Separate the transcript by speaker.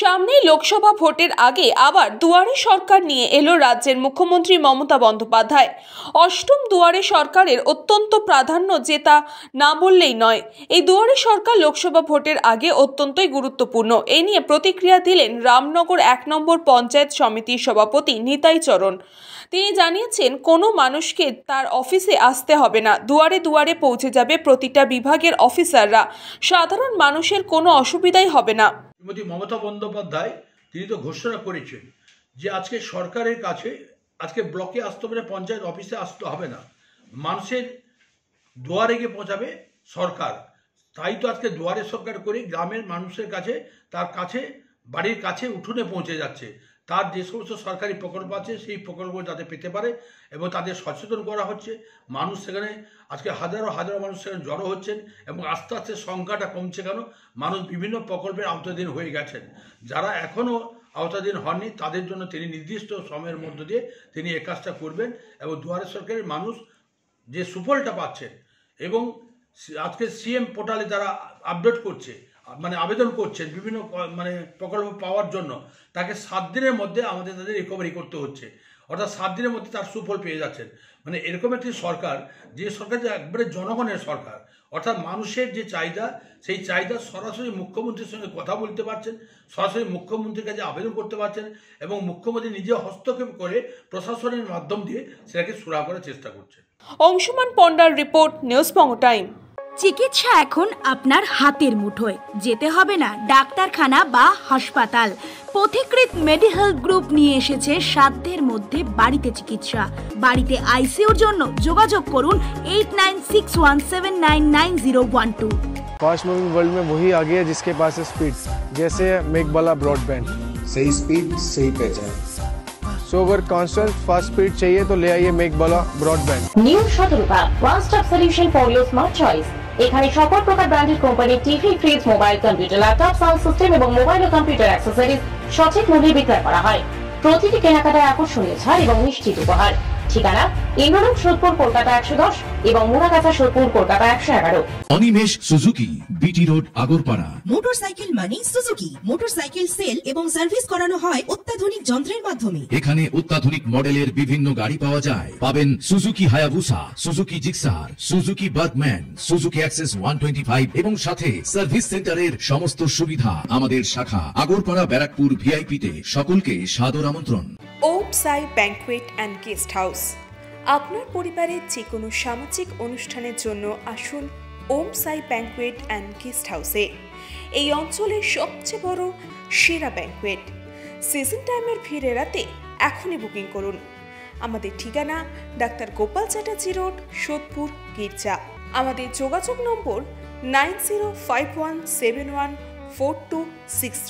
Speaker 1: সামনেই লোকসভা ভোটের আগে আবার দুয়ারে সরকার নিয়ে এলো রাজ্যের মুখ্যমন্ত্রী মমতা বন্দ্যোপাধ্যায়। অষ্টম দুয়ারে সরকারের অত্যন্ত প্রাধান্য যে তা না বললেই নয়। এই দুয়ারে সরকার লোকসভা ভোটের আগে অত্যন্তই গুরুত্বপূর্ণ। এই নিয়ে প্রতিক্রিয়া দিলেন রামনগর ১ নম্বর পঞ্চায়েত সমিতির সভাপতি নিতাই চরণ। তিনি জানিয়েছেন, কোনো মানুষকে তার অফিসে আসতে হবে না, দুয়ারে দুয়ারে পৌঁছে যাবে প্রতিটা বিভাগের অফিসাররা। সাধারণ মানুষের কোনো অসুবিধাই হবে না।
Speaker 2: শ্রীমতী মমতা বন্দ্যোপাধ্যায় তিনি তো ঘোষণা করেছেন যে আজকে সরকারের কাছে আজকে ব্লকে আসতে হবে না, পঞ্চায়েত অফিসে আসতে হবে না, মানুষের দুয়ারে গিয়ে পৌঁছাবে সরকার। তাই তো আজকে দুয়ারে সরকার করে গ্রামের মানুষের কাছে, তার কাছে, বাড়ির কাছে উঠোনে পৌঁছে যাচ্ছে। তার যে সমস্ত সরকারি প্রকল্প আছে সেই প্রকল্প যাতে পেতে পারে এবং তাদের সচেতন করা হচ্ছে। মানুষ সেখানে আজকে হাজারো হাজারো মানুষ সেখানে জড়ো হচ্ছেন এবং আস্তে আস্তে সংখ্যাটা কমছে। কেন? মানুষ বিভিন্ন প্রকল্পের আওতাধীন হয়ে গেছেন। যারা এখনও আওতাধীন হননি তাদের জন্য তিনি নির্দিষ্ট সময়ের মধ্য দিয়ে তিনি এ কাজটা করবেন এবং দুয়ারে সরকারের মানুষ যে সুফলটা পাচ্ছেন এবং আজকে সিএম পোর্টালে যারা আপডেট করছে, মানে আবেদন করছেন বিভিন্ন প্রকল্প পাওয়ার জন্য, তাকে 7 দিনের মধ্যে আমাদের তাদের রিকভারি করতে হচ্ছে, অর্থাৎ 7 দিনের মধ্যে তার সুফল পেয়ে যাচ্ছেন। মানে এরকম একটি সরকার, যে সরকার যে একবারে জনগণের সরকার, অর্থাৎ মানুষের যে চাহিদা সেই চাহিদা সরাসরি মুখ্যমন্ত্রীর সঙ্গে কথা বলতে পারছেন, সরাসরি মুখ্যমন্ত্রীর কাছে আবেদন করতে পারছেন এবং মুখ্যমন্ত্রী নিজে হস্তক্ষেপ করে প্রশাসনের মাধ্যম দিয়ে সেটাকে সুরাহা করার চেষ্টা করছেন।
Speaker 1: অংশুমান পণ্ডার রিপোর্ট, নিউজ বঙ্গ টাইম।
Speaker 3: চিকিৎসা এখন আপনার হাতের মুঠোয়, যেতে হবে না ডাক্তারখানা বা হাসপাতাল। পথিকৃৎ মেডিহেলথ গ্রুপ নিয়ে এসেছে সাধ্যের মধ্যে বাড়িতে চিকিৎসা। বাড়িতে আইসিইউর জন্য যোগাযোগ করুন 8961799012।
Speaker 4: फास्ट मूविंग वर्ल्ड में वही आगे है जिसके पास है स्पीड, जैसे मेघबाला ब्रॉडबैंड।
Speaker 5: सही स्पीड सही पहचान।
Speaker 4: सो अगर कांस्टेंट फास्ट स्पीड चाहिए तो ले आइए Meghbala broadband.
Speaker 6: New Shatarupa one stop solution for your smart choice. এখানে সকল প্রকার ব্র্যান্ডেড কোম্পানির TV, fridge, mobile, computer, laptop, sound system এবং মোবাইল ও কম্পিউটার অ্যাক্সেসরিজ সঠিক মূল্যে বিক্রয় করা হয়। প্রতিটি কেনাকাটায় আকর্ষণীয় ছাড় এবং নিশ্চিত উপহার। ঠিকানা ইন্দ্রলোক, সোদপুর, কলকাতা 110 এবং Muragachha, Sodepur, Kolkata 111।
Speaker 7: Animesh Suzuki, BT road, Agarpara.
Speaker 8: Motorcycle মানে সুজুকি। মোটরসাইকেল সেল এবং সার্ভিস করানো হয় অত্যাধুনিক যন্ত্রের মাধ্যমে।
Speaker 7: এখানে অত্যাধুনিক মডেলের বিভিন্ন গাড়ি পাওয়া যায়। পাবেন Suzuki Hayabusa, Suzuki Gixxer, Suzuki Bergman, Suzuki access 125 এবং সাথে সার্ভিস সেন্টারের সমস্ত সুবিধা। আমাদের শাখা আগরপাড়া, ব্যারাকপুর ভিআইপি তে। সকলকে সাদর আমন্ত্রণ।
Speaker 1: ওম সাই ব্যাংকুয়েট অ্যান্ড গেস্ট হাউস। আপনার পরিবারের যে কোনো সামাজিক অনুষ্ঠানের জন্য আসুন ওম সাই ব্যাংকুয়েট অ্যান্ড গেস্ট হাউসে। এই অঞ্চলের সবচেয়ে বড় সেরা ব্যাংকুয়েট। সিজন টাইমের ভিড় এড়াতে এখনই বুকিং করুন। আমাদের ঠিকানা ডাক্তার গোপাল চ্যাটার্জি রোড, সোদপুর, গির্জা। আমাদের যোগাযোগ নম্বর 9051714263।